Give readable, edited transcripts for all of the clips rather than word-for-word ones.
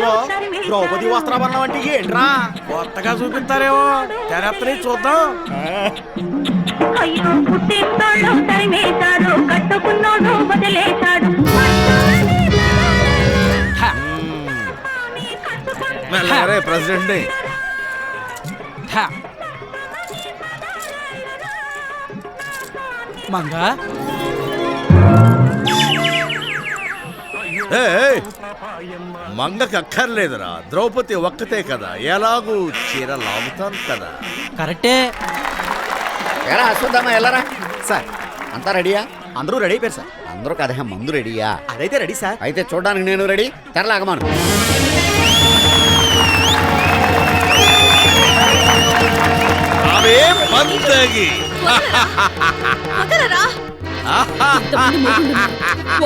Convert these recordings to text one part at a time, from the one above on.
రామాయణంలో ద్రౌపది వస్త్రాభరణం అంటే ఏంట్రా? కొత్తగా చూపిస్తారేమో, తెరత్తని చూద్దాం. అయ్యో పుట్టింటోళ్ళు తరిమేశాడు, కట్టుకున్నోడు వదిలేశాడు. ప్రెసిడెంట్ మంగా మంగకి అక్కర్లేదురా, ద్రౌపది ఒక్కతే కదా, ఎలాగూ చీర లాగుతాను కదా. కరెక్టే. ఎలా అశ్వత్థామ వెళ్ళరా సార్ అంతా రెడీయా? అందరూ రెడీ అయిపోయారు సార్. అందరూ కదా మందు రెడీయా? అదైతే రెడీ సార్. అయితే చూడడానికి నేను రెడీ, తెరలాగమాను.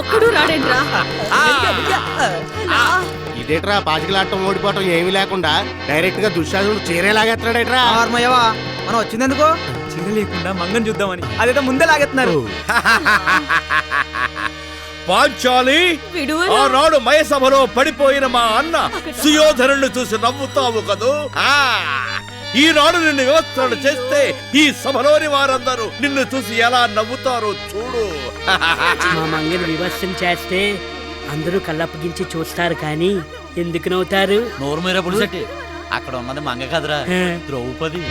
ఒక్కడు రాడేంట్రా? ఇదేట్రా పాచికలాటం ఓడిపోవటం ఏమీ లేకుండా డైరెక్ట్ గా దుశ్శాసనుడు చీరేలాగేస్తున్నాడేట్రా. ఆర్మయ్యవా, మనం వచ్చిందెందుకు? చీర లేకుండా మంగం చూద్దామని. అదేదో ముందే లాగేస్తున్నారు. పాంచాలి, ఆనాడు మయసభలో పడిపోయిన మా అన్న సుయోధనుడిని చూసి నవ్వుతావు కదూ. ఈనాడు నిన్ను వ్యవస్థలు చేస్తే ఈ సభలోని వారందరూ నిన్ను చూసి ఎలా నవ్వుతారో చూడు. మా మంగని విమర్శం చేస్తే అందరూ కళ్ళప్పగించి చూస్తారు, కానీ ఎందుకు నవ్వుతారు? నోరు మీర పులిసెట్టి, అక్కడ ఉన్నది మంగ కదరా, ద్రౌపది.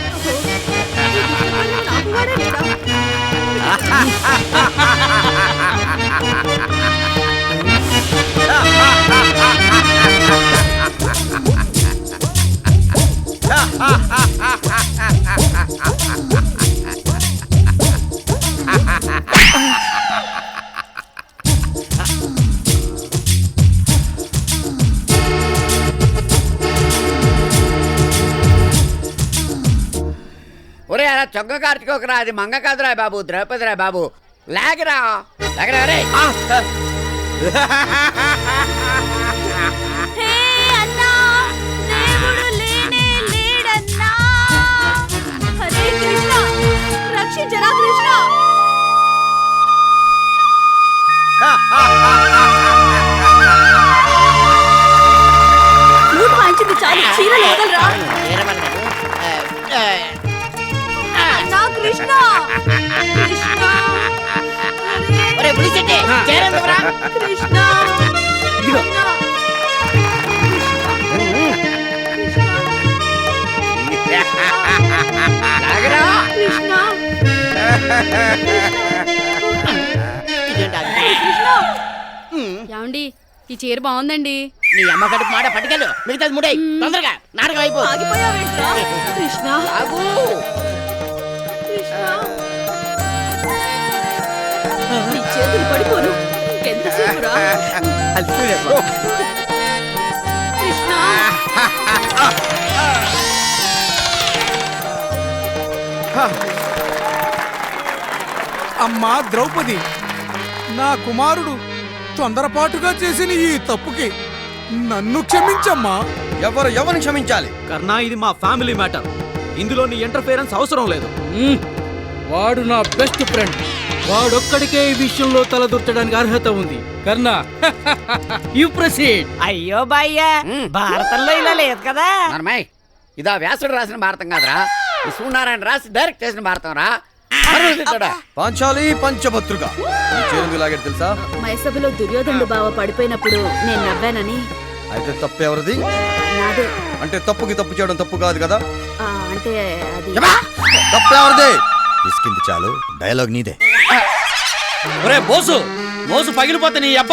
ఒరే అలా చొక్క కార్చుకోకరా, అది మంగ కాదురా బాబు, ద్రౌపదిరా బాబు. లాగరా లాగరా రే. రక్షించరా కృష్ణ. ఫ్లూట్ వాయించింది చాలు, చీరలు వదలరా. నా కృష్ణ కృష్ణ ఒరే పులిసెట్టి, చేరేందుకురా? కృష్ణ లాగరా. కృష్ణ ఏమండి, ఈ చీర బాగుందండి. నీ అమ్మ కడుపు మాట పట్టుకెళ్ళు, మిగతాది ముడై తొందరగా నాటకం అయిపో. ఆగిపోయావేంట్రా? కృష్ణ బాబు కృష్ణ నీ చేతులు పడిపోను, ఇంకెంతసేపురా? కృష్ణ అమ్మా ద్రౌపది, నా కుమారుడు తొందరపాటుగా చేసిన ఈ తప్పుకి నన్ను క్షమించమ్మా. ఎవరిని క్షమించాలి? కర్ణా, ఇది మా ఫ్యామిలీ మ్యాటర్. ఇందులో నీ ఇంటర్ఫియరెన్స్ అవసరం లేదు. వాడు నా బెస్ట్ ఫ్రెండ్. వాడొక్కడికే ఈ విషయంలో తలదూర్చడానికి అర్హత ఉంది. కర్ణా, యు ప్రొసీడ్. అయ్యో బాయ్యా, భారతంలో ఇలా లేదు కదా. నర్మయ్, ఇదా వ్యాసుడు రాసిన భారతం కాదురా, ఈ సూర్యనారాయణ రాసి డైరెక్ట్ చేసిన భారతం రా. పాంచాలి పంచభద్రుగా లాగేది తెలుసా? మయసభలో దుర్యోధనుడు బావ పడిపోయినప్పుడు నేను నవ్వానని. అయితే తప్పు ఎవరిది? నాదే. అంటే తప్పుకి తప్పు చేయడం తప్పు కాదు కదా. అంటే అది తప్పు ఎవరిది? తీసుకుంది చాలు, డైలాగ్ నీదే. ఒరే బోసు, మోసు పగిలిపోతే నీ అబ్బ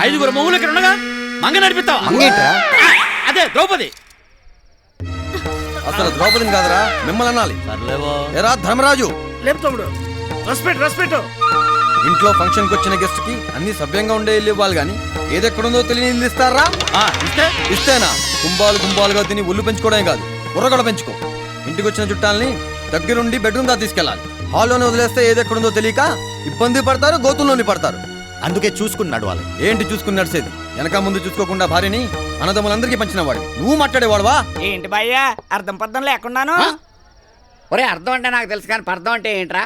5 మొగులు ఇక్కడ ఉండగా మంగ నడిపిస్తావా? మంగేంట్రా? అదే ద్రౌపది. అసలు ద్రౌపదిని కాదురా, మిమ్మల్ని అనాలి. సర్లేవో. ఎరా ధర్మరాజు, లేదు తమ్ముడు, రెస్పెక్ట్ రెస్పెక్ట్. ఇంట్లో ఫంక్షన్ కి వచ్చిన గెస్ట్ కి అన్ని సభ్యంగా ఉండే ఇల్లు ఇవ్వాలి గాని ఏదెక్కడుందో తెలియని ఇల్లు ఇస్తారా? ఇస్తేనా గుంబాలుగా తిని ఒళ్ళు పెంచుకోవడమే కాదు, బుర్ర కూడా పెంచుకో. ఇంటికి వచ్చిన చుట్టాలని దగ్గరుండి బెడ్రూమ్ దా తీసుకెళ్ళాలి. హాల్లోనే వదిలేస్తే ఏదెక్కడుందో తెలియక ఇబ్బంది పడతారు, గోతుల్లోని పడతారు. అందుకే చూసుకుని నడవాలి. ఏంటి చూసుకుని నడిచేది? వెనక ముందు చూసుకోకుండా భార్యని అన్నదమ్ములందరికీ పంచిన వాడు నువ్వు మాట్లాడేవాడువా? ఏంటి బాయ్యా, అర్థం పర్థం లేకున్నాను. ఒరే అర్థం అంటే నాకు తెలుసు కానీ పర్థం అంటే ఏంట్రా?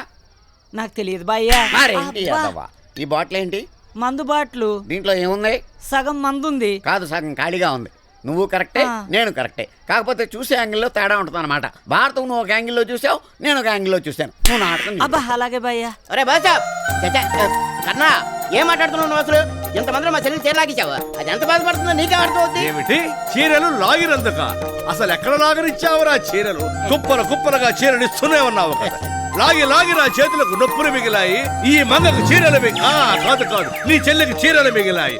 నాకు తెలియదు బాయ్యా. మరేంటి యాదవ్వా? ఈ బాటిల్ ఏంటి? మందు బాట్లు. దీంట్లో ఏముంది? సగం మందు ఉంది. కాదు, సగం ఖాళీగా ఉంది. నువ్వు కరెక్టే నేను కరెక్టే, కాకపోతే చూసే యాంగిల్లో తేడా ఉంటుంది అనమాట. భారతం నువ్వు ఒక యాంగిల్లో చూసావు, నేను ఒక యాంగిల్లో చూశాను. నువ్వు నాటకం అబ్బా అలాగే భయ్యా. అరే బాసా కన్నా ఏం మాట్లాడుతున్నావు నువ్వు అసలు? ఇంతమందిలో మా చెల్లి చీర లాగించావు, అది ఎంత బాధపడుతుందో నీకే అర్థమవుతుంది. ఏమిటి చీరలు లాగినందుక? అసలు ఎక్కడ లాగనిచ్చావురా చీరలు? కుప్పలుగా చీరలు ఇస్తూనే ఉన్నావు కదా. లాగి నా చేతులకు నొప్పులు మిగిలాయి. ఈ మంగకు చీరలు కాదు నీ చెల్లికి చీరలు మిగిలాయి.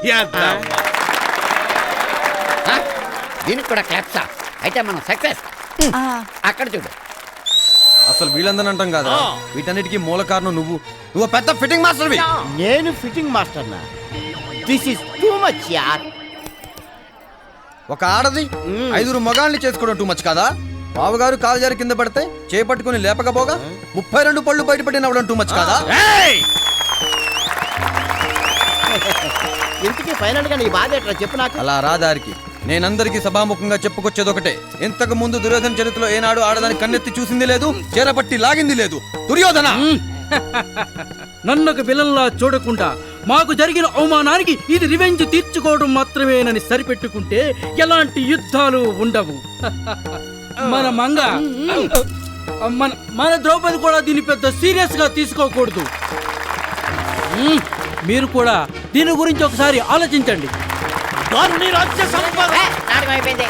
దీనికి కూడా క్లాప్సా? అయితే మనం సక్సెస్. అక్కడ చూడు. అసలు వీళ్ళందరూ అంటాం కదా, వీటన్నిటికీ మూల కారణం నువ్వు పెద్ద ఫిట్టింగ్ మాస్టర్వి. నేను ఫిట్టింగ్ మాస్టర్ నా? దిస్ ఇస్ టూ మచ్ యార్. ఒక ఆడది 5 మగాళ్ళని చేసుకోవడం టూ మచ్ కాదా? బావగారు కాలు జారి కింద పడితే చేపట్టుకుని లేపకపోగా 32 పళ్ళు బయటపడి నవ్వడం టూ మచ్ కాదా? ఇంతకీ ఫైనల్ గా నీ బాధ ఎట్లా చెప్పు నాకు. అలా రాదారికి నేనందరికీ సభాముఖంగా చెప్పుకొచ్చేదొకటే. ఇంతకు ముందు దుర్యోధన చరిత్రలో ఏనాడు ఆడదాని కన్నెత్తి చూసింది లేదు, చేరపట్టి లాగింది లేదు. దుర్యోధన నన్నొక విలన్లా చూడకుండా మాకు జరిగిన అవమానానికి ఇది రివెంజ్ తీర్చుకోవడం మాత్రమేనని సరిపెట్టుకుంటే ఎలాంటి యుద్ధాలు ఉండవు. మన మంగ మన ద్రౌపది కూడా దీన్ని పెద్ద సీరియస్ గా తీసుకోకూడదు. మీరు కూడా దీని గురించి ఒకసారి ఆలోచించండి. నాటకం అయిపోయింది.